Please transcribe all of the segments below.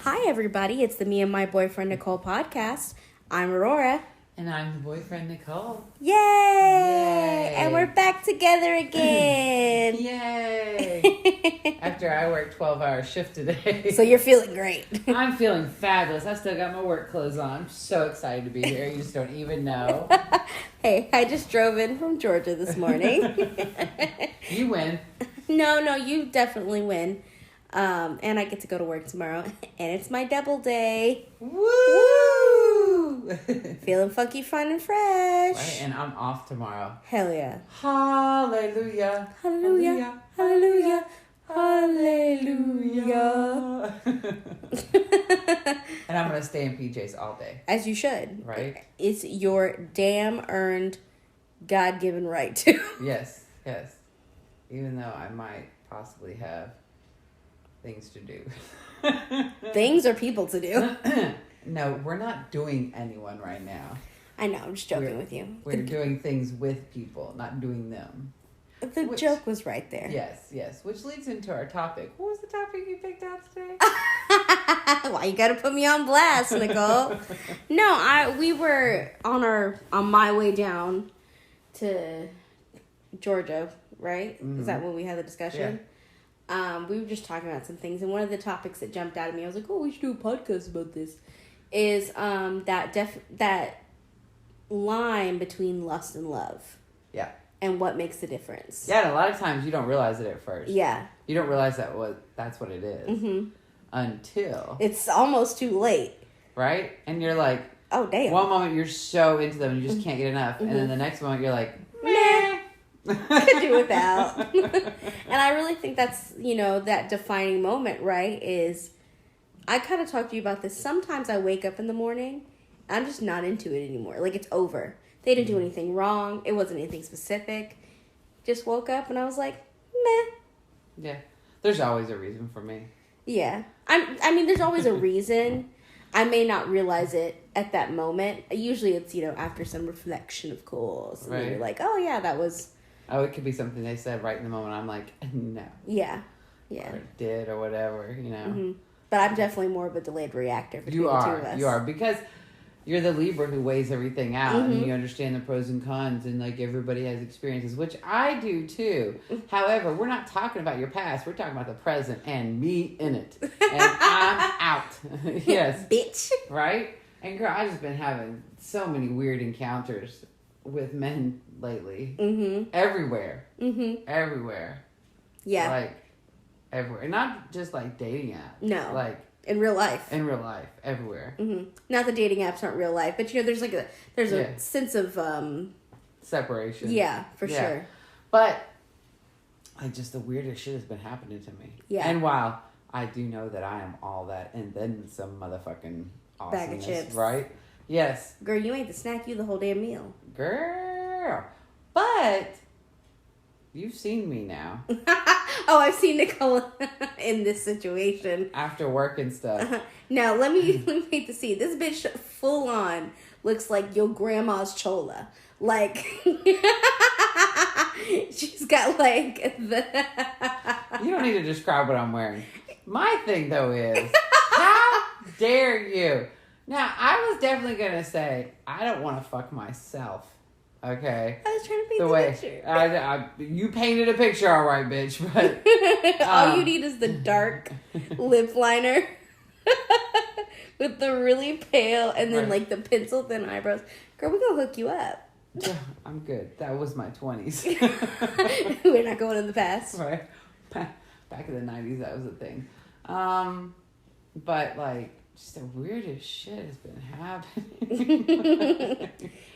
Hi, everybody. It's the Me and My Boyfriend Nicole podcast. I'm Aurora. And I'm the boyfriend, Nicole. Yay! Yay! And we're back together again. Yay! After I worked 12-hour shift today. So you're feeling great. I'm feeling fabulous. I still got my work clothes on. I'm so excited to be here. You just don't even know. Hey, I just drove in from Georgia this morning. You win. No, you definitely win. And I get to go to work tomorrow. And it's my double day. Woo! Feeling funky, fun, and fresh. Right, and I'm off tomorrow. Hell yeah. Hallelujah. Hallelujah. Hallelujah. Hallelujah. And I'm going to stay in PJs all day. As you should. Right? It's your damn earned, God-given right to. Yes. Even though I might possibly have things to do. Things or people to do. No, we're not doing anyone right now. I know, I'm just joking with you. We're doing things with people, not doing them. The joke was right there. Yes. Which leads into our topic. What was the topic you picked out today? Why you gotta put me on blast, Nicole? No, we were on my way down to Georgia, right? Mm-hmm. Is that when we had the discussion? Yeah. We were just talking about some things, and one of the topics that jumped out at me, I was like, "Oh, we should do a podcast about this." Is that line between lust and love? Yeah. And what makes the difference? Yeah, and a lot of times you don't realize it at first. Yeah. You don't realize that's what it is. Mm-hmm. Until it's almost too late. Right? And you're like, oh damn. One moment you're so into them and you just can't get enough, and then the next moment you're like, meh. Could do without. And I really think that's, that defining moment, right? Is I kind of talked to you about this. Sometimes I wake up in the morning, I'm just not into it anymore. Like, it's over. They didn't do anything wrong. It wasn't anything specific. Just woke up and I was like, meh. Yeah. There's always a reason for me. Yeah. I mean, there's always a reason. I may not realize it at that moment. Usually it's, after some reflection, of course. And right. You're like, oh, yeah, that was... Oh, it could be something they said right in the moment. I'm like, no. Yeah. Or did or whatever, Mm-hmm. But I'm definitely more of a delayed reactor between the two of us. You are. Because you're the Libra who weighs everything out and you understand the pros and cons and like everybody has experiences, which I do too. However, we're not talking about your past. We're talking about the present and me in it. And I'm out. Yes. Bitch. Right? And girl, I've just been having so many weird encounters with men lately. Mm-hmm. Everywhere. Mm-hmm. Everywhere. Yeah. Like, everywhere. And not just like dating apps. No. Like, in real life. Everywhere. Mm-hmm. Not that dating apps aren't real life, but there's a sense of separation. Yeah, for sure. But like just the weirdest shit has been happening to me. Yeah. And while I do know that I am all that and then some motherfucking awesomeness, bag of chips. Right? Yes. Girl, you ain't the snack, you the whole damn meal. Girl. But you've seen me now. Oh, I've seen Nicole in this situation. After work and stuff. Now, let me hate to see. This bitch full on looks like your grandma's chola. Like, she's got like the... You don't need to describe what I'm wearing. My thing, though, is, how dare you? Now, I was definitely going to say, I don't want to fuck myself. Okay. I was trying to paint the picture. You painted a picture, all right, bitch. But all you need is the dark lip liner with the really pale and then like the pencil thin eyebrows. Girl, we gonna hook you up. I'm good. That was my 20s. We're not going in the past. Right. Back in the 90s, that was a thing. But like, just the weirdest shit has been happening.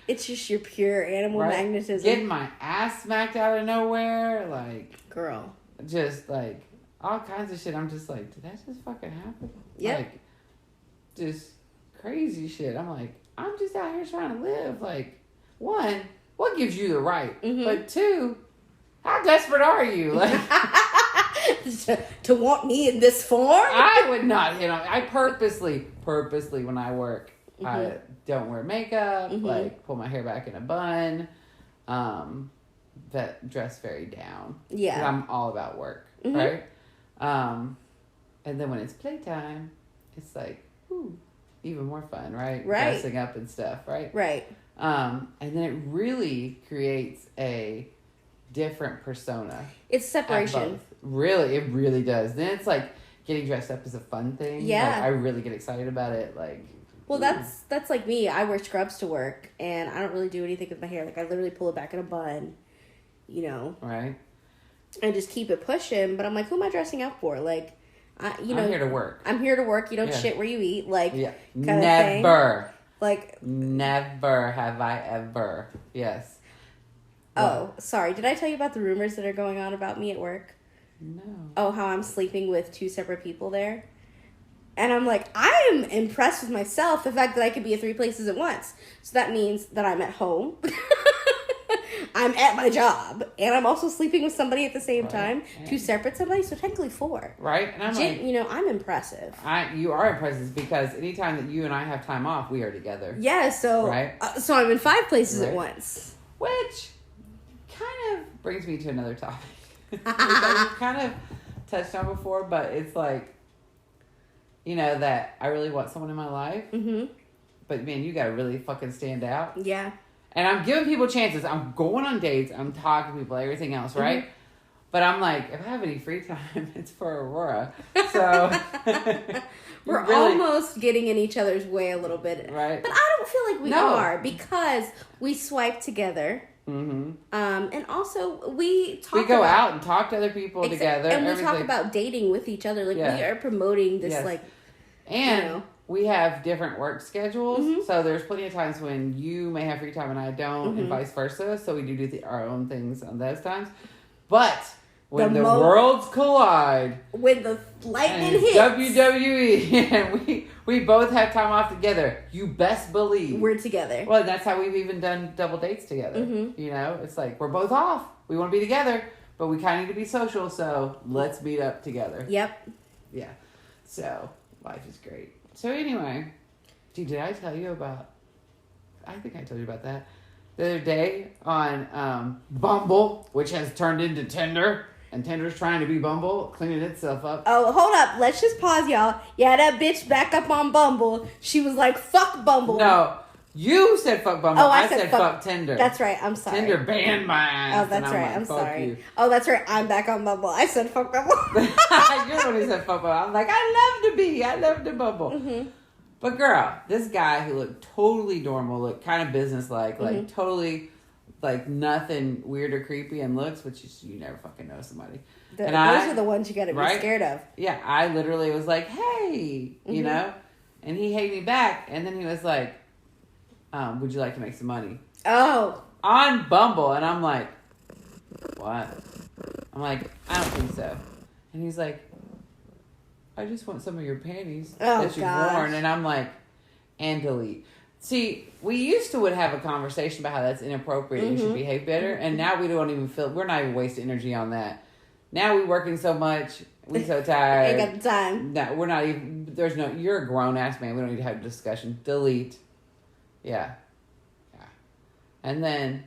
It's just your pure animal magnetism. Getting my ass smacked out of nowhere, like... Girl. Just, like, all kinds of shit. I'm just like, did that just fucking happen? Yeah. Like, just crazy shit. I'm like, I'm just out here trying to live. Like, one, what gives you the right? Mm-hmm. But two, how desperate are you? Like... to want me in this form? I would not, I purposely when I work, I don't wear makeup, like pull my hair back in a bun, that dress very down. Yeah. 'Cause I'm all about work, right? And then when it's playtime, it's like, ooh, even more fun, right? Right. Dressing up and stuff, right? Right. And then it really creates a different persona. It's separation. Really, it really does. Then it's like getting dressed up is a fun thing. Yeah. Like, I really get excited about it. Like, well, that's like me. I wear scrubs to work, and I don't really do anything with my hair. Like, I literally pull it back in a bun, you know. Right. And just keep it pushing. But I'm like, who am I dressing up for? Like, I'm here to work. I'm here to work. You don't shit where you eat. Like, yeah. Kind Never. of thing. Like, never have I ever. Yes. Oh, sorry. Did I tell you about the rumors that are going on about me at work? No. Oh, how I'm sleeping with 2 separate people there. And I'm like, I am impressed with myself, the fact that I could be at 3 places at once. So that means that I'm at home, I'm at my job, and I'm also sleeping with somebody at the same time. 2 separate somebody, so technically 4. Right? And I'm like, you know, I'm impressive. You are impressive because anytime that you and I have time off, we are together. Yeah, so right? So I'm in 5 places at once. Which kind of brings me to another topic. Which I've kind of touched on before, but it's like, you know, that I really want someone in my life. Mm-hmm. But man, you gotta really fucking stand out. Yeah. And I'm giving people chances. I'm going on dates. I'm talking to people, everything else, right? Mm-hmm. But I'm like, if I have any free time, it's for Aurora. So we're almost getting in each other's way a little bit. Right. But I don't feel like we are, because we swipe together. Mm-hmm. And also we go out and talk to other people together. And we talk about dating with each other. Like, we are promoting this, like, and you know. We have different work schedules. Mm-hmm. So there's plenty of times when you may have free time and I don't, mm-hmm. and vice versa. So we do our own things on those times. But when the worlds collide, when the lightning hits, WWE, and we both have time off together, you best believe we're together. Well, that's how we've even done double dates together. Mm-hmm. You know, it's like we're both off. We want to be together, but we kind of need to be social. So let's meet up together. Yep. Yeah. So life is great. So anyway, did I tell you about? I think I told you about that the other day on Bumble, which has turned into Tinder. And Tinder's trying to be Bumble, cleaning itself up. Oh, hold up. Let's just pause, y'all. Yeah, that bitch back up on Bumble. She was like, fuck Bumble. No, you said fuck Bumble. I said fuck Tinder. That's right. I'm sorry. Tinder banned my ass. Oh, that's right. Like, I'm sorry. You. Oh, that's right. I'm back on Bumble. I said fuck Bumble. You're the one who said fuck Bumble. I'm like, I love to Bumble. Mm-hmm. But girl, this guy who looked totally normal, looked kind of businesslike, mm-hmm. like totally... like nothing weird or creepy in looks, which you never fucking know somebody. Those are the ones you gotta be scared of. Yeah, I literally was like, hey, mm-hmm. you know? And he hated me back. And then he was like, would you like to make some money? Oh. On Bumble. And I'm like, what? I'm like, I don't think so. And he's like, I just want some of your panties that you've worn. And I'm like, and delete. See, we used to would have a conversation about how that's inappropriate and you should behave better, and now we don't even we're not even wasting energy on that. Now we working so much, we so tired. Ain't got the time. No, we're not even, you're a grown-ass man, we don't need to have a discussion. Delete. Yeah. And then,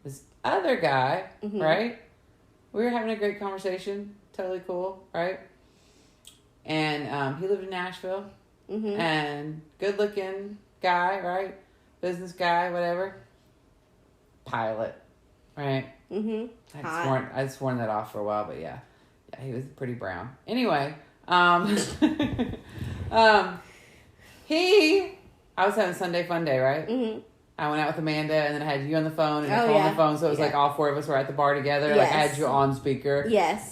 this other guy, right? We were having a great conversation, totally cool, right? And he lived in Nashville, and good-looking guy, right? Business guy, whatever. Pilot, right? Mm-hmm. I'd sworn that off for a while, but yeah, he was pretty brown. Anyway, I was having Sunday fun day, right? Mm-hmm. I went out with Amanda, and then I had you on the phone and Nicole on the phone, so it was like all 4 of us were at the bar together. Yes. Like I had you on speaker,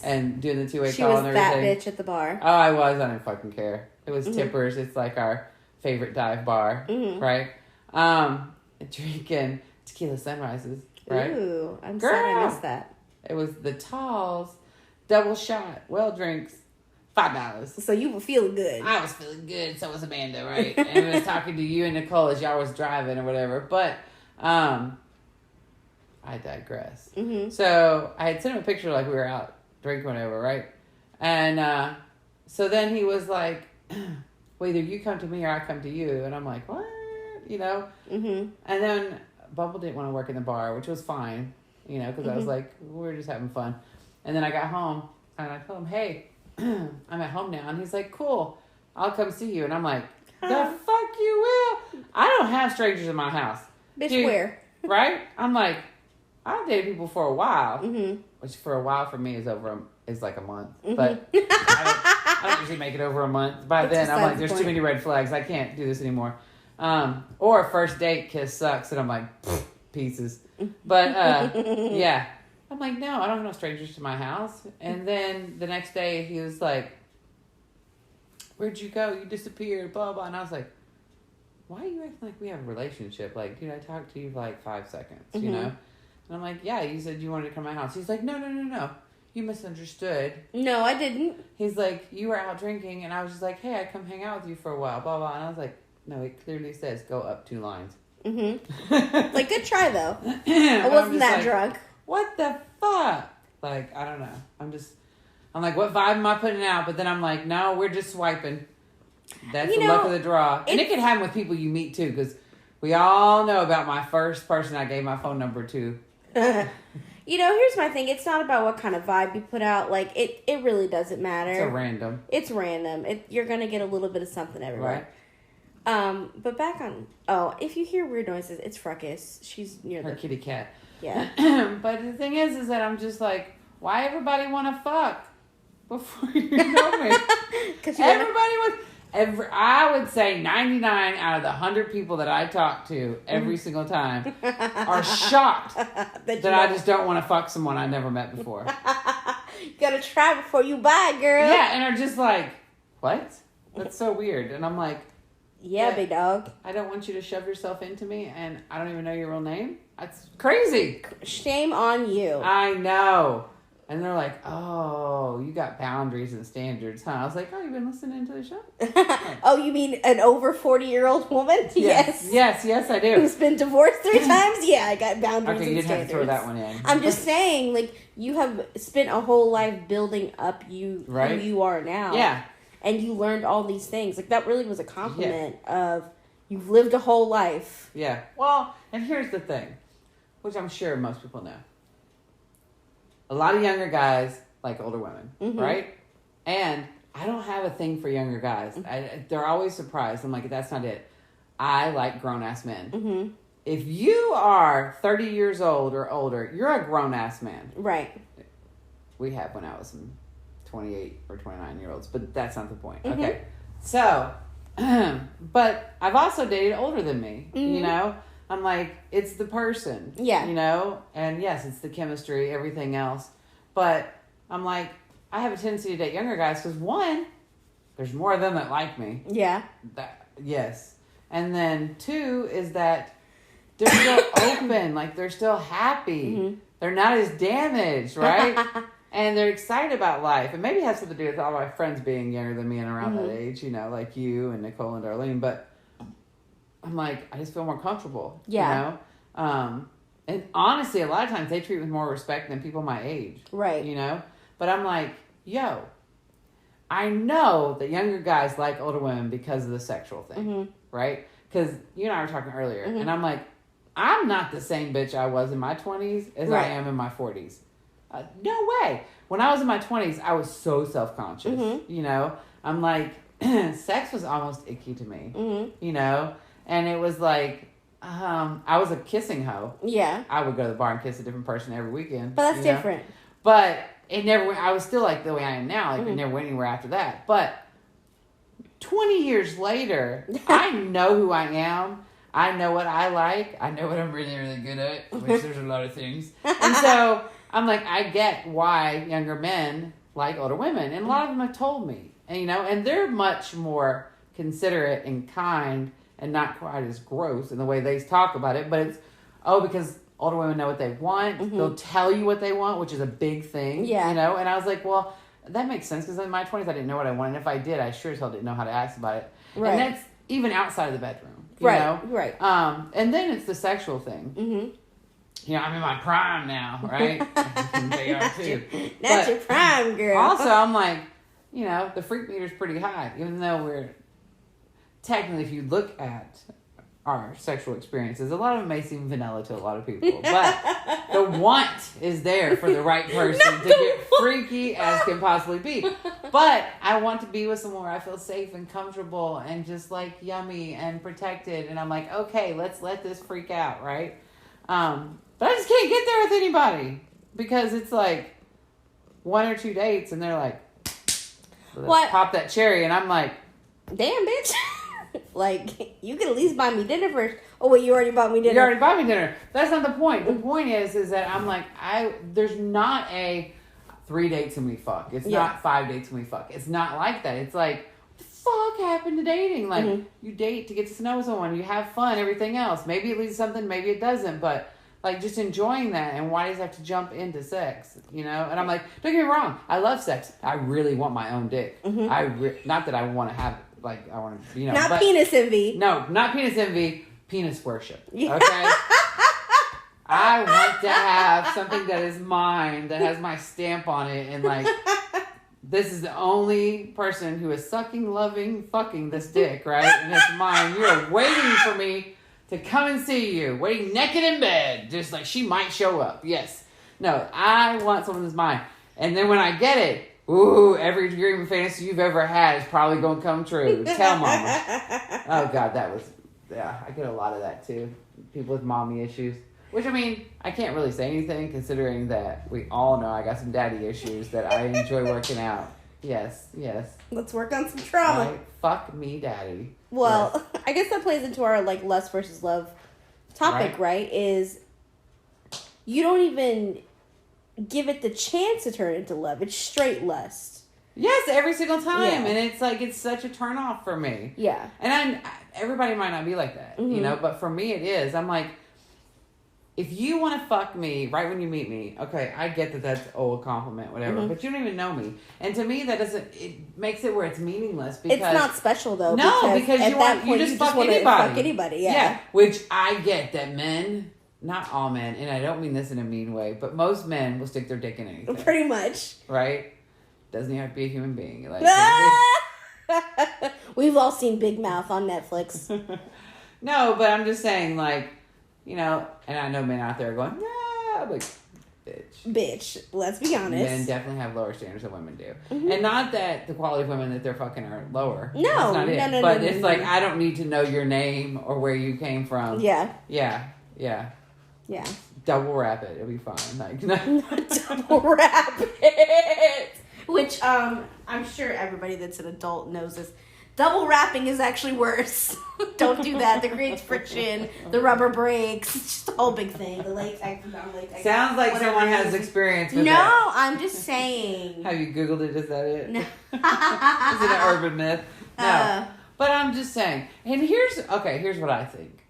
and doing the 2-way call and everything. She was that bitch at the bar. Oh, I was. I didn't fucking care. It was Tippers. It's like our favorite dive bar, right? Drinking tequila sunrises, right? Ooh, I'm sad I missed that. It was the Talls double shot well drinks, $5. So you were feeling good. I was feeling good. So was Amanda, right? And I was talking to you and Nicole as y'all was driving or whatever. But I digress. Mm-hmm. So I had sent him a picture like we were out drinking whatever, right? And so then he was like, well, either you come to me or I come to you. And I'm like, what? You know? Mm-hmm. And then Bumble didn't want to work in the bar, which was fine, you know, because I was like, we're just having fun. And then I got home and I told him, hey, I'm at home now. And he's like, cool. I'll come see you. And I'm like, the fuck you will? I don't have strangers in my house. Bitch, dude, where? Right? I'm like, I've dated people for a while, which for a while for me is like a month. But I don't usually make it over a month. By then, I'm like, there's too many red flags. I can't do this anymore. Or a first date kiss sucks, and I'm like, pieces. But yeah, I'm like, no, I don't have no strangers to my house. And then the next day, he was like, where'd you go? You disappeared, blah, blah. And I was like, why are you acting like we have a relationship? Like, dude, I talked to you for like 5 seconds, you know? And I'm like, yeah, you said you wanted to come to my house. He's like, no. You misunderstood. No, I didn't. He's like, you were out drinking, and I was just like, hey, I come hang out with you for a while, blah, blah. And I was like, no, it clearly says go up 2 lines. Like, good try, though. I wasn't that like, drunk. What the fuck? Like, I don't know. I'm like, what vibe am I putting out? But then I'm like, no, we're just swiping. That's the luck of the draw. And it can happen with people you meet, too, because we all know about my first person I gave my phone number to. Here's my thing. It's not about what kind of vibe you put out. Like, it really doesn't matter. It's random. You're going to get a little bit of something everywhere. Right. But back on... Oh, if you hear weird noises, it's Fruckus. She's near her kitty cat. Yeah. But the thing is that I'm just like, why everybody want to fuck before you know me? I would say 99 out of the 100 people that I talk to every single time are shocked that I just don't want to fuck someone I never met before. You gotta try before you buy, girl. Yeah, and are just like, what? That's so weird. And I'm like, yeah, big dog. I don't want you to shove yourself into me, and I don't even know your real name. That's crazy. Shame on you. I know. And they're like, oh, you got boundaries and standards, huh? I was like, oh, you've been listening to the show? Oh, you mean an over 40-year-old woman? Yes, I do. Who's been divorced 3 times? Yeah, I got boundaries and standards. Okay, you didn't have to throw that one in. I'm just saying, like, you have spent a whole life building up who you are now. Yeah. And you learned all these things. Like, that really was a compliment of you've lived a whole life. Yeah. Well, and here's the thing, which I'm sure most people know. A lot of younger guys like older women, right? And I don't have a thing for younger guys. They're always surprised. I'm like, that's not it. I like grown-ass men. If you are 30 years old or older, you're a grown-ass man. Right. We have when I was 28 or 29-year-olds, but that's not the point. Okay. So, but I've also dated older than me, you know? I'm like, it's the person. Yeah. You know? And yes, it's the chemistry, everything else. But I'm like, I have a tendency to date younger guys because, one, there's more of them that like me. Yeah. Yes. And then, 2, is that they're still open. Like, they're still happy. They're not as damaged, right? And they're excited about life. And maybe it has something to do with all my friends being younger than me and around that age, you know, like you and Nicole and Darlene. But I'm like, I just feel more comfortable. Yeah. You know? And honestly, a lot of times they treat me with more respect than people my age. Right. You know? But I'm like, yo, I know that younger guys like older women because of the sexual thing. Right? Because you and I were talking earlier. And I'm like, I'm not the same bitch I was in my 20s as I am in my 40s. No way. When I was in my 20s, I was so self-conscious. You know? I'm like, sex was almost icky to me. You know? And it was like, I was a kissing hoe. Yeah. I would go to the bar and kiss a different person every weekend. But that's different. But it never went, I was still like the way I am now. Like, it never went anywhere after that. But 20 years later, I know who I am. I know what I like. I know what I'm really, really good at, which there's a lot of things. And so I'm like, I get why younger men like older women. And a lot of them have told me. And, you know, and they're much more considerate and kind and not quite as gross in the way they talk about it. But it's, because older women know what they want. They'll tell you what they want, which is a big thing. Yeah. You know? And I was like, well, that makes sense. Because in my 20s, I didn't know what I wanted. And if I did, I sure as hell didn't know how to ask about it. Right. And that's even outside of the bedroom. You know? Right. And then it's the sexual thing. You know, I'm in my prime now, right? They are too. That's your prime, girl. Also, I'm like, you know, the freak meter's pretty high. Even though we're... Technically, if you look at our sexual experiences. A lot of them may seem vanilla to a lot of people, but the want is there for the right person to get freaky as can possibly be. But I want to be with someone where I feel safe and comfortable and just like yummy and protected. And I'm like, okay, let's let this freak out, right? But I just can't get there with anybody because it's like 1 or 2 dates and they're like, let's pop that cherry. And I'm like, damn, bitch. Like, you can at least buy me dinner first. Oh, wait, you already bought me dinner. You already bought me dinner. That's not the point. The point is that I'm like, there's not a 3 dates and we fuck. It's not 5 dates and we fuck. It's not like that. It's like, what the fuck happened to dating? Like, you date to get to know someone. You have fun, everything else. Maybe it leads to something, maybe it doesn't. But, like, just enjoying that. And why does it have to jump into sex? You know? And I'm like, don't get me wrong. I love sex. I really want my own dick. Not that I want to have, like, I want to, you know. Not penis envy. No, not penis envy. Penis worship. Okay? I want to have something that is mine, that has my stamp on it, and like, this is the only person who is sucking, loving, fucking this dick, right? And it's mine. You're waiting for me to come and see you, waiting naked in bed, just like she might show up. Yes. No, I want someone that's mine. And then when I get it, ooh, every dream and fantasy you've ever had is probably going to come true. Tell mama. Oh, God, I get a lot of that, too. People with mommy issues. Which, I mean, I can't really say anything considering that we all know I got some daddy issues that I enjoy working out. Yes. Let's work on some trauma. Fuck me, daddy. Well, yes. I guess that plays into our, like, lust versus love topic, right? Is you don't even give it the chance to turn into love. It's straight lust. Yes, every single time. Yeah. And it's like, it's such a turn off for me. Yeah. And everybody might not be like that, you know, but for me it is. I'm like, if you want to fuck me right when you meet me, okay, I get that that's a compliment, whatever, but you don't even know me. And to me, it makes it where it's meaningless because... It's not special, though. No, because you just fuck anybody. Fuck anybody, yeah. Which I get that men, not all men, and I don't mean this in a mean way, but most men will stick their dick in anything. Pretty much. Right? Doesn't even have to be a human being. Like, we've all seen Big Mouth on Netflix. No, but I'm just saying, like, you know, and I know men out there are going, nah, like, bitch. Let's be honest. Men definitely have lower standards than women do. And not that the quality of women that they're fucking are lower. No. That's not it. No. But it's like, I don't need to know your name or where you came from. Yeah. Double wrap it. It'll be fine. Like, no. Double wrap it. Which, I'm sure everybody that's an adult knows this. Double wrapping is actually worse. Don't do that. That creates friction. The rubber breaks. It's just a whole big thing. The latex, non-latex. Sounds like someone has experience with that. No, I'm just saying. Have you Googled it? Is that it? No. Is it an urban myth? No. But I'm just saying. And here's what I think.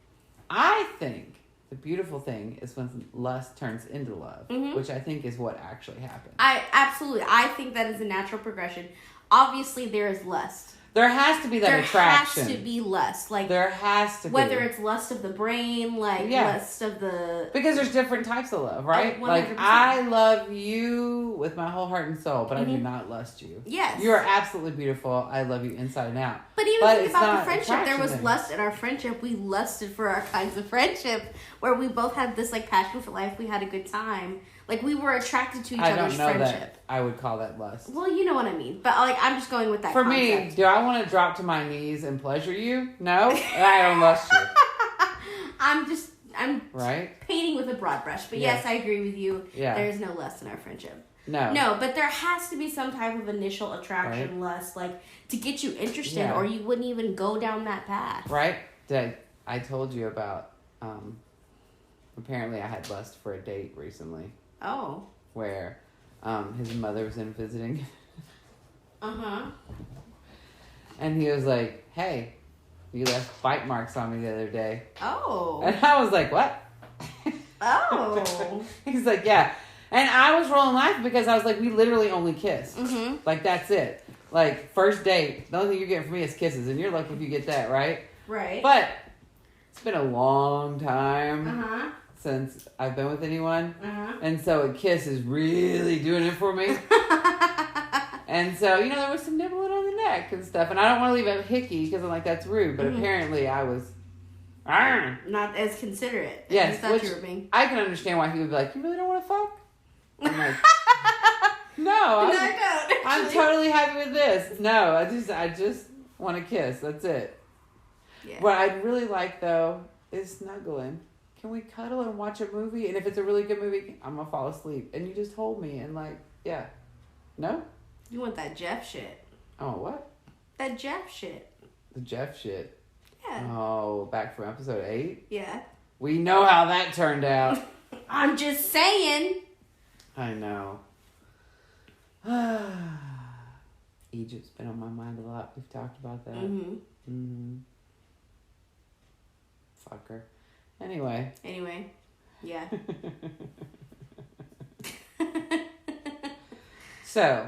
I think the beautiful thing is when lust turns into love, which I think is what actually happens. I think that is a natural progression. Obviously, there is lust. There has to be that attraction. There has to be lust. Like, there has to be. Whether it's lust of the brain, like lust of the... Because there's different types of love, right? 100%. Like, I love you with my whole heart and soul, but I do not lust you. Yes. You are absolutely beautiful. I love you inside and out. But even think about the friendship. There was lust in our friendship. We lusted for our kinds of friendship where we both had this, like, passion for life. We had a good time. Like, we were attracted to each other's friendship. I don't know that I would call that lust. Well, you know what I mean. But, like, I'm just going with that For concept. me, do I want to drop to my knees and pleasure you? No? I don't lust you. I'm right? painting with a broad brush. But yes, I agree with you. Yeah. There's no lust in our friendship. No, but there has to be some type of initial attraction, lust, like, to get you interested, or you wouldn't even go down that path. Right? I told you about, apparently I had lust for a date recently. Oh. Where his mother was in visiting. And he was like, hey, you left bite marks on me the other day. Oh. And I was like, what? Oh. He's like, yeah. And I was rolling laughing because I was like, we literally only kissed. Like, that's it. Like, first date, the only thing you're getting from me is kisses. And you're lucky if you get that, right? Right. But it's been a long time since I've been with anyone. And so a kiss is really doing it for me. And so, you know, there was some nibbling on the neck and stuff. And I don't want to leave it hickey because I'm like, that's rude. But apparently I was Not as considerate. Yes, You thought you were being. I can understand why he would be like, you really don't want to fuck? I'm like, no, I don't. I'm totally happy with this. No, I just want to kiss. That's it. Yeah. What I'd really like, though, is snuggling. Can we cuddle and watch a movie? And if it's a really good movie, I'm going to fall asleep. And you just hold me and like, yeah. No? You want that Jeff shit. Oh, what? That Jeff shit. The Jeff shit. Yeah. Oh, back from episode 8? Yeah. We know how that turned out. I'm just saying. I know. Egypt's been on my mind a lot. We've talked about that. Mm-hmm. Fucker. Anyway. Yeah. So.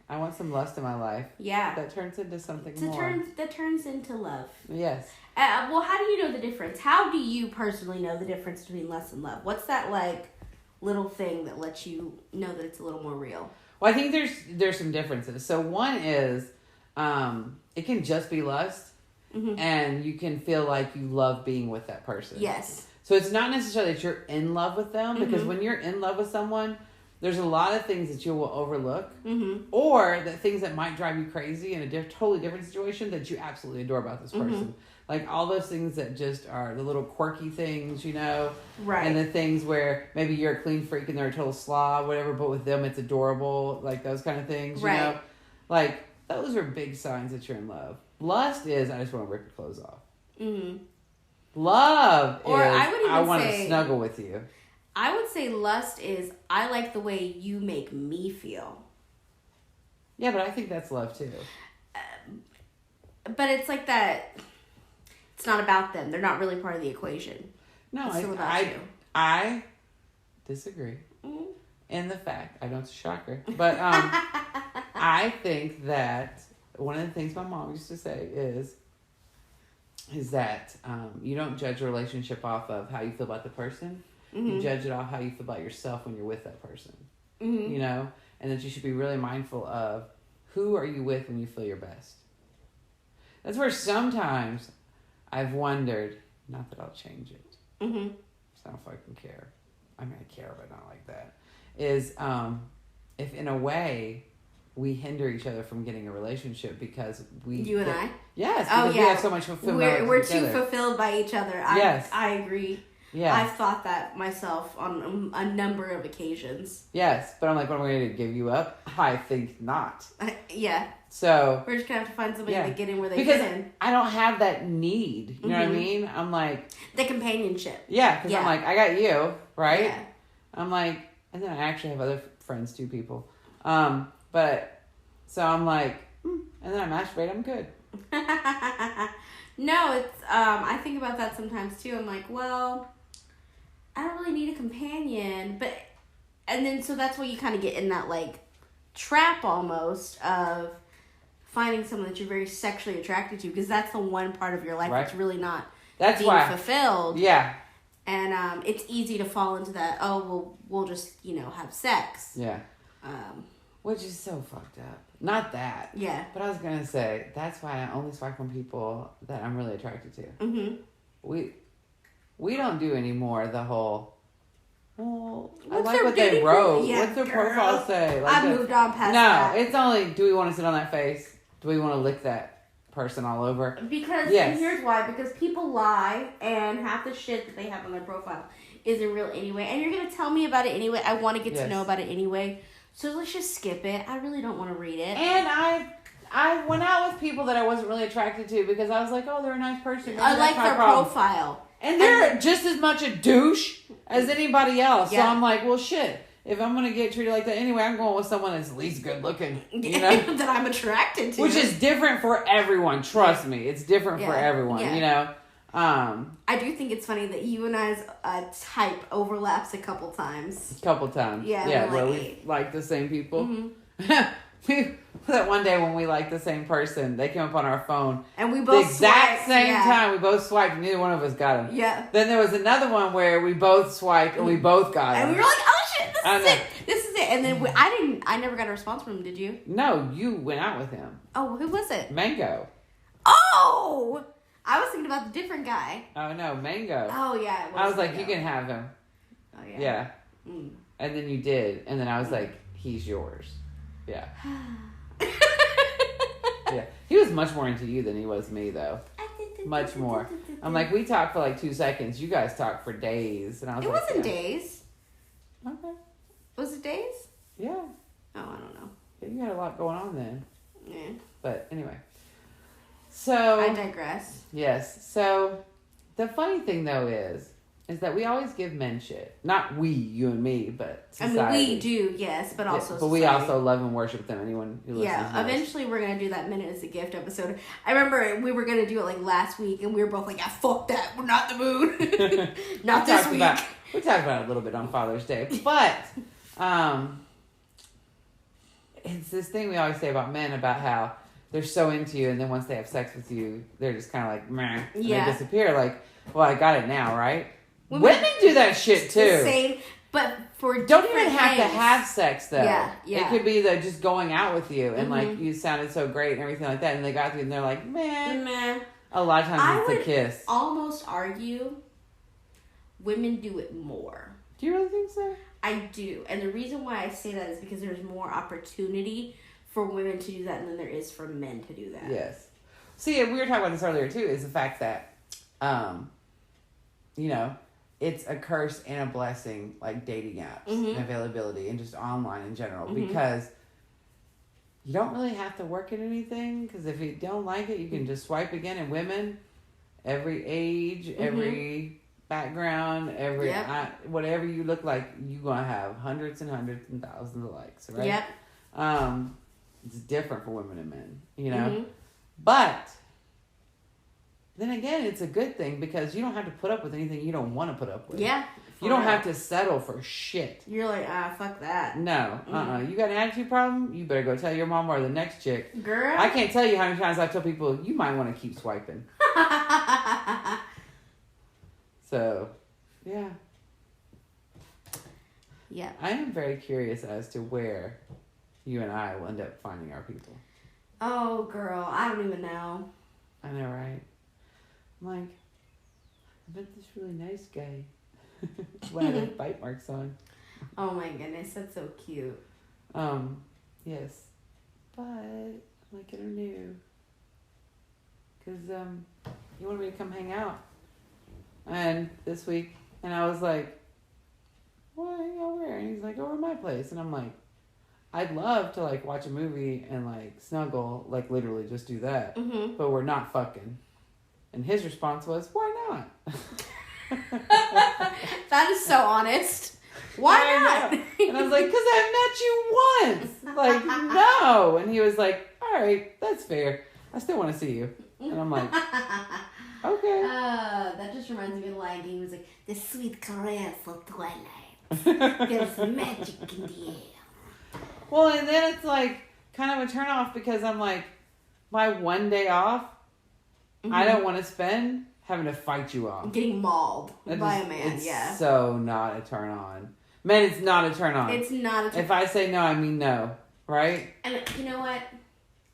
I want some lust in my life. Yeah. That turns into something more. That turns into love. Yes. Well, how do you know the difference? How do you personally know the difference between lust and love? What's that like little thing that lets you know that it's a little more real? Well, I think there's some differences. So one is, it can just be lust, and you can feel like you love being with that person. Yes. So it's not necessarily that you're in love with them, because when you're in love with someone, there's a lot of things that you will overlook, or that things that might drive you crazy in a totally different situation that you absolutely adore about this person. Like all those things that just are the little quirky things, you know? Right. And the things where maybe you're a clean freak and they're a total slob, whatever, but with them it's adorable, like those kind of things, you know? Like, those are big signs that you're in love. Lust is, I just want to rip your clothes off. Love is, I want to snuggle with you. I would say lust is, I like the way you make me feel. Yeah, but I think that's love too. But it's like that, it's not about them. They're not really part of the equation. No, it's still about you. I disagree in the fact, I know it's a shocker, but I think that one of the things my mom used to say is that you don't judge a relationship off of how you feel about the person. You judge it off how you feel about yourself when you're with that person. You know? And that you should be really mindful of who are you with when you feel your best. That's where sometimes I've wondered, not that I'll change it. I don't fucking care. I mean, I care, but not like that. Is if in a way we hinder each other from getting a relationship because You and I? Yes, because we have so much fulfillment. We're too fulfilled by each other. Yes. I agree. Yeah. I've thought that myself on a number of occasions. Yes, but I'm like, when am I going to give you up? I think not. Yeah. So we're just going to have to find somebody to get in where they because fit in. I don't have that need. You know what I mean? I'm like... The companionship. Yeah, because I'm like, I got you, right? Yeah. I'm like... And then I actually have other friends, too, people. But... So I'm like... and then I masturbate, I'm good. No, it's... I think about that sometimes, too. I'm like, well... I don't really need a companion, but... And then, so that's why you kind of get in that, like, trap almost of finding someone that you're very sexually attracted to, because that's the one part of your life that's really not being fulfilled. Yeah. And it's easy to fall into that, we'll just, have sex. Yeah. Which is so fucked up. Not that. Yeah. But I was going to say, that's why I only swipe on people that I'm really attracted to. We don't do anymore the whole... Well, I like what they wrote. Yeah, what's their profile say? Like I moved on past that. No, it's only, do we want to sit on that face? Do we want to lick that person all over? Because, and here's why. Because people lie, and half the shit that they have on their profile isn't real anyway. And you're going to tell me about it anyway. I want to get to know about it anyway. So let's just skip it. I really don't want to read it. And I went out with people that I wasn't really attracted to because I was like, oh, they're a nice person. I like their profile. And they're just as much a douche as anybody else. Yeah. So I'm like, well, shit. If I'm going to get treated like that anyway, I'm going with someone that's at least good looking. You know? That I'm attracted to. Which is different for everyone. Trust me. It's different for everyone, you know? I do think it's funny that you and I's type overlaps a couple times. Yeah, where we like the same people. That one day when we liked the same person, they came up on our phone. And we both the exact same time. We both swiped. Neither one of us got them. Yeah. Then there was another one where we both swiped and we both got them. And we were like, oh shit, this is it. And then I never got a response from him, did you? No, you went out with him. Oh, who was it? Mango. Oh! No! I was thinking about the different guy. Oh, no, Mango. Oh, yeah. I was like, Mango. you can have him. Oh, yeah. Yeah. Mm. And then you did. And then I was like, he's yours. Yeah. Yeah. He was much more into you than he was me, though. Much more. I'm like, we talked for like 2 seconds. You guys talked for days. And I was it like, wasn't days. Okay. Was it days? Yeah. Oh, I don't know. Yeah, you had a lot going on then. Yeah. But anyway. So. I digress. Yes. So the funny thing, though, is that we always give men shit. Not we, you and me, but society. I mean, we do, yes, but also but we also love and worship them. Anyone who listens knows. Eventually we're going to do that Minute as a Gift episode. I remember we were going to do it like last week, and we were both like, yeah, fuck that. We're not in the mood. Not this week. We talked about it a little bit on Father's Day. But it's this thing we always say about men about how they're so into you, and then once they have sex with you, they're just kind of like, meh, and they disappear. Like, well, I got it now, right? Women do that shit too. The same, but for don't even have to have sex though. Yeah. It could be that just going out with you and like you sounded so great and everything like that, and they got to you and they're like, meh. A lot of times it's a kiss. Almost argue women do it more. Do you really think so? I do, and the reason why I say that is because there's more opportunity for women to do that than there is for men to do that. Yes. See, we were talking about this earlier too. Is the fact that, you know, it's a curse and a blessing, like dating apps and availability and just online in general, because you don't really have to work at anything, because if you don't like it, you can just swipe again. And women, every age, every background, every whatever you look like, you're going to have hundreds and hundreds and thousands of likes, right? Yep. It's different for women and men, you know? But then again, it's a good thing because you don't have to put up with anything you don't want to put up with. Yeah. You don't have to settle for shit. You're like, fuck that. No. You got an attitude problem? You better go tell your mom or the next chick. Girl. I can't tell you how many times I tell people, you might want to keep swiping. So, yeah. Yeah. I am very curious as to where you and I will end up finding our people. Oh, girl. I don't even know. I know, right? I'm like, I met this really nice guy. One had bite marks on. Oh my goodness, that's so cute. Yes. But I'm like, I don't know. Because, he wanted me to come hang out. And this week, and I was like, well, hang out where? And he's like, over at my place. And I'm like, I'd love to, like, watch a movie and, like, snuggle, like, literally just do that. But we're not fucking. And his response was, why not? That is so honest. Why not? And I was like, because I met you once. Like, no. And he was like, all right, that's fair. I still want to see you. And I'm like, okay. That just reminds me of the Lion King. He was like, the sweet caress of twilight. There's magic in the air. Well, and then it's like kind of a turn off because I'm like, my one day off, I don't want to spend having to fight you off. Getting mauled by a man, it's so not a turn on. Man, it's not a turn on. It's not a turn on. If I say no, I mean no, right? And you know what?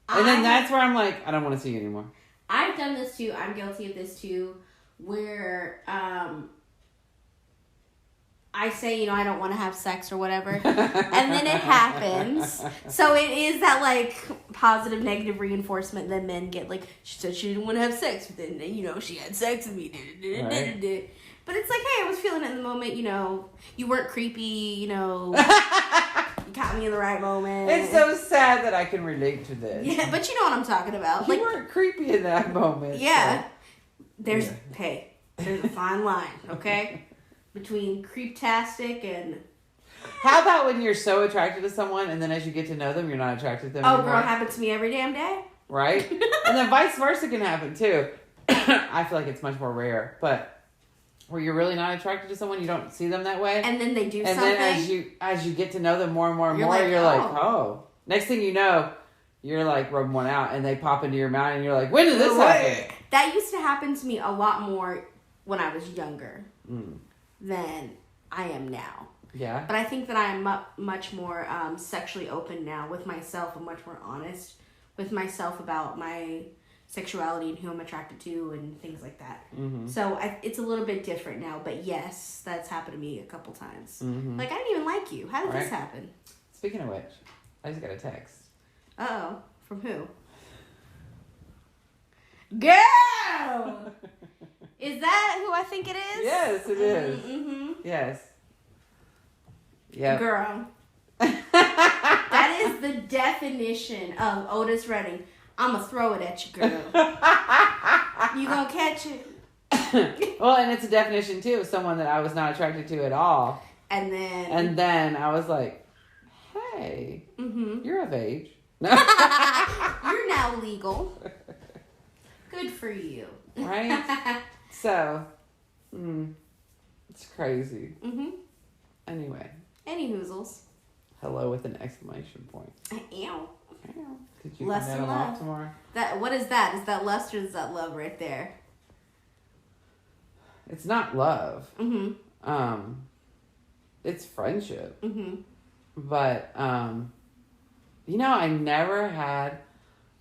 And then that's where I'm like, I don't want to see you anymore. I've done this too. I'm guilty of this too, where I say, I don't want to have sex or whatever, and then it happens. So it is that, like, positive, negative reinforcement that men get. Like, she said she didn't want to have sex with it, and, she had sex with me. Right. But it's like, hey, I was feeling it in the moment, You weren't creepy, You caught me in the right moment. It's so sad that I can relate to this. Yeah, but you know what I'm talking about. You weren't creepy in that moment. Yeah. So. There's a fine line, okay? Between creeptastic and... How about when you're so attracted to someone and then as you get to know them, you're not attracted to them anymore? Girl, it happens to me every damn day. Right? And then vice versa can happen too. I feel like it's much more rare, but where you're really not attracted to someone, you don't see them that way. And then they do something. And then as you get to know them more and more and more, you're like, oh. Next thing you know, you're like rubbing one out and they pop into your mouth and you're like, when did this happen? That used to happen to me a lot more when I was younger than I am now. Yeah. But I think that I am much more sexually open now with myself. I'm much more honest with myself about my sexuality and who I'm attracted to and things like that. Mm-hmm. So it's a little bit different now. But yes, that's happened to me a couple times. Mm-hmm. Like, I didn't even like you. How did this happen? Speaking of which, I just got a text. Uh-oh. From who? Girl! Is that who I think it is? Yes, it is. Mm-hmm. Yes. Yeah. Girl. That is the definition of Otis Redding. I'ma throw it at you, girl. You gonna catch it? Well, and it's a definition too of someone that I was not attracted to at all. And then I was like, hey, you're of age. You're now legal. Good for you. Right? So, it's crazy. Mm-hmm. Anyway. Any hoozles. Hello with an exclamation point. Ew. Could you Lust turn and that off love. tomorrow? What is that? Is that lust or is that love right there? It's not love. Mm-hmm. It's friendship. Mm-hmm. But, I never had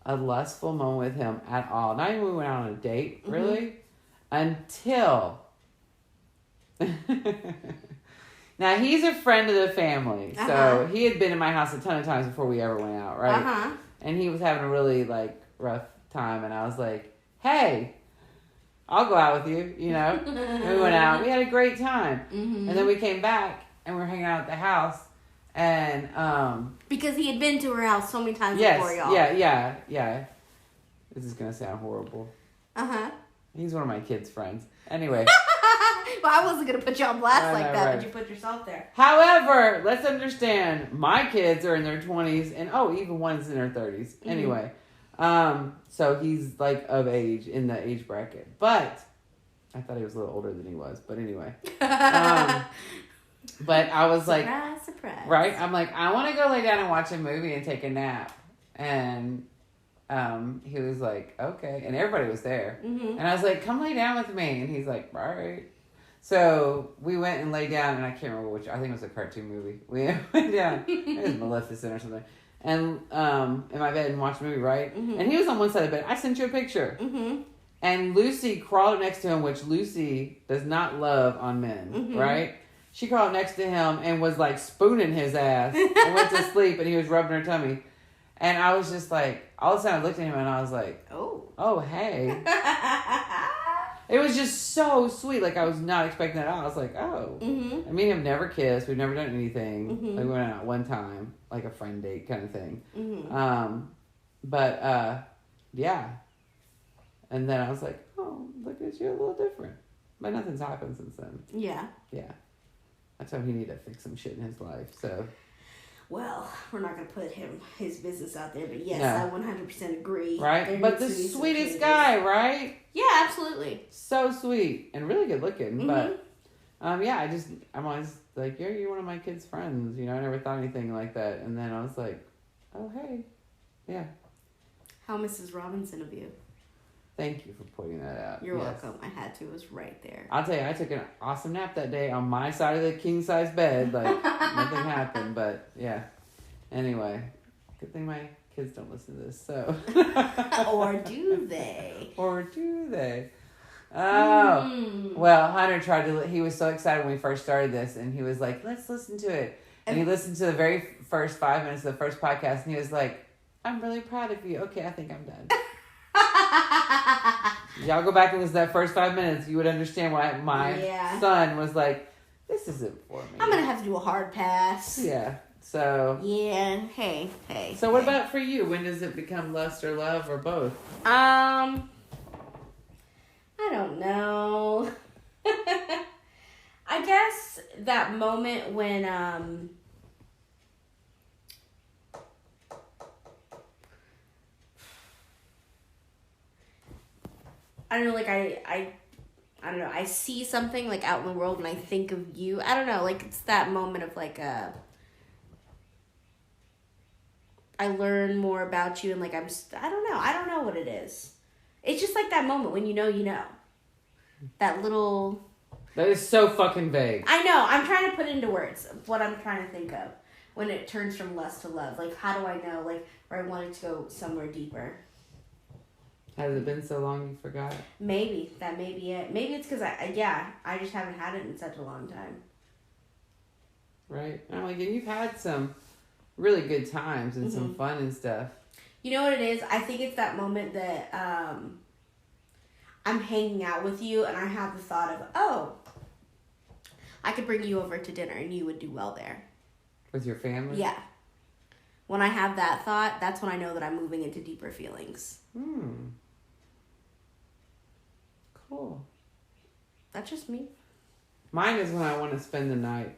a lustful moment with him at all. Not even when we went out on a date, really. Until... Now, he's a friend of the family. So, he had been in my house a ton of times before we ever went out, right? Uh-huh. And he was having a really, rough time. And I was like, hey, I'll go out with you, And we went out. We had a great time. Mm-hmm. And then we came back, and we were hanging out at the house. And, because he had been to her house so many times before y'all. Yeah. This is going to sound horrible. Uh-huh. He's one of my kids' friends. Anyway. Well, I wasn't going to put you on blast like that, right. but you put yourself there. However, let's understand, my kids are in their 20s, and even one's in her 30s. Mm-hmm. Anyway, so he's, of age, in the age bracket. But, I thought he was a little older than he was, but anyway. But I was surprise. Right? I'm like, I want to go lay down and watch a movie and take a nap. And he was like, okay. And everybody was there. Mm-hmm. And I was like, come lay down with me. And he's like, all right. So we went and lay down, and I can't remember which. I think it was a cartoon movie. We went down. It was Maleficent or something. And in my bed and watched a movie, right? Mm-hmm. And he was on one side of the bed. I sent you a picture. Mm-hmm. And Lucy crawled next to him, which Lucy does not love on men, right? She crawled next to him and was spooning his ass and went to sleep, and he was rubbing her tummy. And I was just all of a sudden I looked at him and I was like, oh, hey. It was just so sweet. I was not expecting that at all. I was like, oh. Mm-hmm. I mean, I've never kissed. We've never done anything. Mm-hmm. We went out one time, a friend date kind of thing. Mm-hmm. Yeah. And then I was like, oh, look at you, a little different. But nothing's happened since then. Yeah. Yeah. I told him he needed to fix some shit in his life, so... Well, we're not going to put his business out there, but yes, I 100% agree. Right? But the sweetest guy, right? Yeah, absolutely. So sweet and really good looking. Mm-hmm. But, I'm always like, you're one of my kids' friends. I never thought anything like that. And then I was like, oh, hey. Yeah. How Mrs. Robinson of you. Thank you for pointing that out. You're welcome. I had to. It was right there. I'll tell you, I took an awesome nap that day on my side of the king-size bed. Nothing happened, but yeah. Anyway, good thing my kids don't listen to this, so. Or do they? Or do they? Oh. Well, Hunter he was so excited when we first started this, and he was like, let's listen to it. And he listened to the very first 5 minutes of the first podcast, and he was like, I'm really proud of you. Okay, I think I'm done. Y'all go back and listen to that first 5 minutes. You would understand why my son was like, this isn't for me. I'm going to have to do a hard pass. Yeah. So. Yeah. Hey. So what about for you? When does it become lust or love or both? I don't know. I guess that moment when, I don't know, I don't know, I see something, out in the world and I think of you. I don't know, it's that moment of, I learn more about you and, I don't know what it is. It's just, that moment when you know. That little... That is so fucking vague. I know, I'm trying to put into words what I'm trying to think of when it turns from lust to love. How do I know, where I want it to go somewhere deeper? Has it been so long you forgot? Maybe. That may be it. Maybe it's because I just haven't had it in such a long time. Right? I'm like, and you've had some really good times and some fun and stuff. You know what it is? I think it's that moment that I'm hanging out with you and I have the thought of, oh, I could bring you over to dinner and you would do well there. With your family? Yeah. When I have that thought, that's when I know that I'm moving into deeper feelings. Cool. That's just me. Mine is when I want to spend the night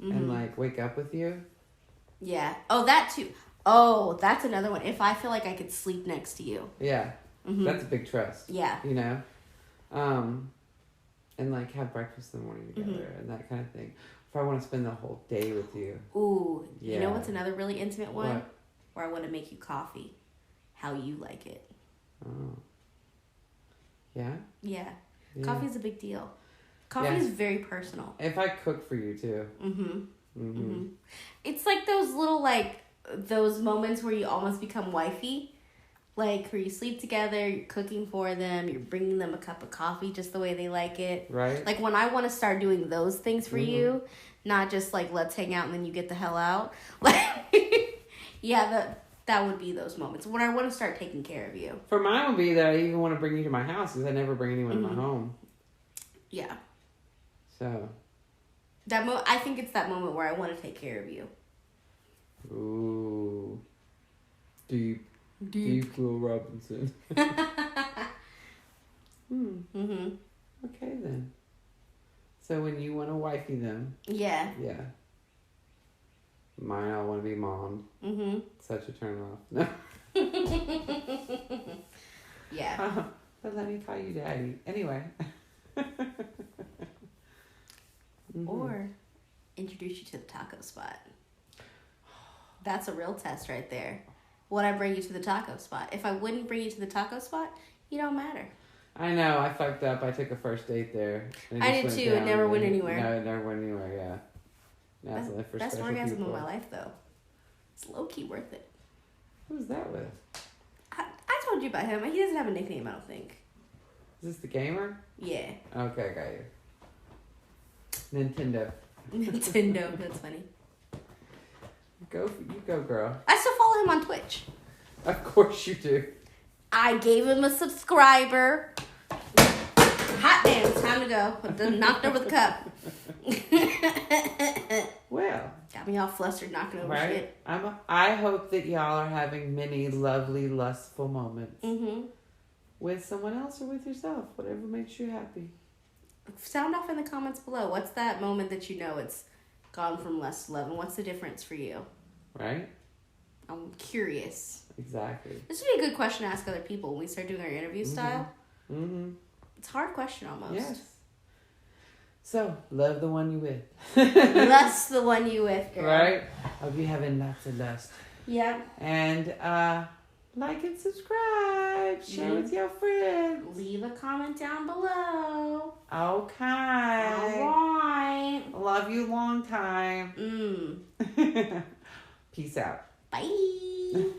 and like wake up with you. Yeah. Oh, that too. Oh, that's another one. If I feel like I could sleep next to you. Yeah. That's a big trust. Yeah. You know? And like have breakfast in the morning together and that kind of thing. If I want to spend the whole day with you. Ooh. Yeah. You know what's another really intimate one? What? Where I want to make you coffee. How you like it. Oh. Yeah? Yeah. Yeah. Coffee is a big deal. Coffee is very personal. If I cook for you too. It's like those little, like, those moments where you almost become wifey. Like, where you sleep together, you're cooking for them, you're bringing them a cup of coffee just the way they like it. Right. Like, when I want to start doing those things for you, not just, like, let's hang out and then you get the hell out. Like, yeah, that would be those moments. When I want to start taking care of you. For mine would be that I even want to bring you to my house because I never bring anyone to my home. Yeah. So. I think it's that moment where I want to take care of you. Ooh. Deep Will Robinson. Okay then. So when you want to wifey them. Yeah. Yeah. Mine, I want to be mom. Such a turn off. No. Yeah. But let me call you daddy. Anyway. Or introduce you to the taco spot. That's a real test right there. Would I bring you to the taco spot? If I wouldn't bring you to the taco spot, you don't matter. I know, I fucked up. I took a first date there. I did too. It never went anywhere. No, it never went anywhere, yeah. That's only for best special orgasm people. of my life, though. It's low-key worth it. Who's that with? I told you about him. He doesn't have a nickname, I don't think. Is this the gamer? Yeah. Okay, I got you. Nintendo. Nintendo. That's funny. You go, girl. I still follow him on Twitch. Of course you do. I gave him a subscriber. Hot damn, it's time to go. Knocked over the cup. Well. Got me all flustered knocking over right? shit. I hope that y'all are having many lovely, lustful moments. With someone else or with yourself. Whatever makes you happy. Sound off in the comments below. What's that moment that you know it's gone from lust to love? And what's the difference for you? Right? I'm curious. Exactly. This would be a good question to ask other people when we start doing our interview style. It's a hard question almost. Yes. So, love the one you with. Lust the one you with, girl. Right? I'll be having lots of lust. Yeah. And like and subscribe. Share with your friends. Leave a comment down below. Okay. Alright. Love you long time. Peace out. Bye.